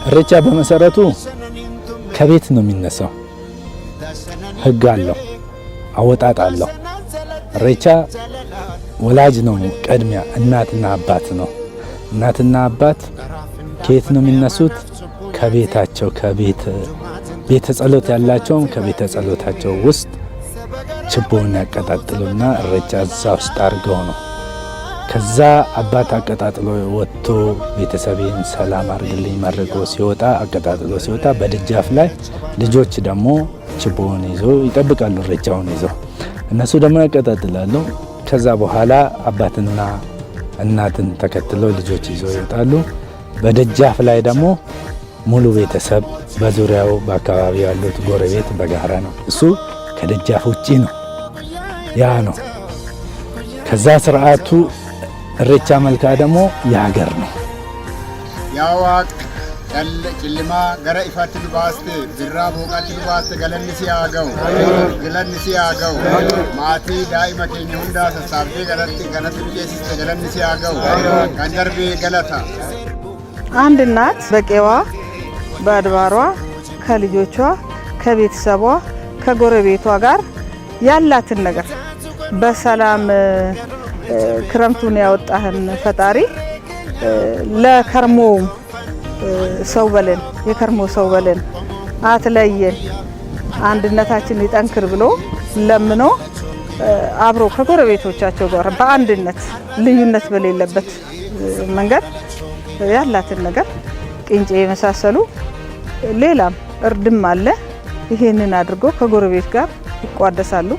ኢሬቻ በመሰረቱ ከቤት ነው የሚነሳው። ህግ አለው፣ አወጣጥ አለው። ኢሬቻ ወላጅ ነው ቀድሚያ እናትና አባት ነው። እናትና አባት ከየት ነው የሚነሱት? ከቤታቸው ቤተ ጸሎት ያላቸውም ከቤተ ጸሎታቸው ውስጥ ችቦውን ያቀጣጥሉና ኢሬቻ እዛ ውስጥ አድርገው ነው። ከዛ አባት አቀጣጥሎ ወጥቶ ቤተሰቤን ሰላም አድርግልኝ መርቆ ሲወጣ አቀጣጥሎ ሲወጣ በደጃፍ ላይ ልጆች ደግሞ ችቦውን ይዞ ይጠብቃሉ። ኢሬቻውን ይዞ እነሱ ደግሞ ያቀጣጥላሉ። ከዛ በኋላ አባትና እናትን ተከትለው ልጆች ይዞ ይወጣሉ። በደጃፍ ላይ ደግሞ ሙሉ ቤተሰብ በዙሪያው በአካባቢው ያሉት ጎረቤት በጋራ ነው። እሱ ከደጃፍ ውጪ ነው። ያ ነው። ከዛ ስርዓቱ ኢሬቻ መልካ ደግሞ የሀገር ነው። ያዋቅ ጭልማ ገረ ኢፋት ልባስቴ ብራ ቦቃት ልባስቴ ገለንሲ ያገው ማቲ ዳይማ ኬኛ ሁንዳ ሰሳቤ ገለጥ ቄሲስቴ ገለንሲ ያገው ቀንደርቤ ገለታ። አንድ እናት በቄዋ በአድባሯ ከልጆቿ ከቤተሰቧ ከጎረቤቷ ጋር ያላትን ነገር በሰላም ክረምቱን ያወጣህን ፈጣሪ ለከርሞ ሰው በለን የከርሞ ሰው በለን አትለየን አንድነታችን ይጠንክር ብሎ ለምኖ አብሮ ከጎረቤቶቻቸው ጋር በአንድነት ልዩነት በሌለበት መንገድ ያላትን ነገር ቅንጬ የመሳሰሉ ሌላም እርድም አለ። ይሄንን አድርጎ ከጎረቤት ጋር ይቋደሳሉ።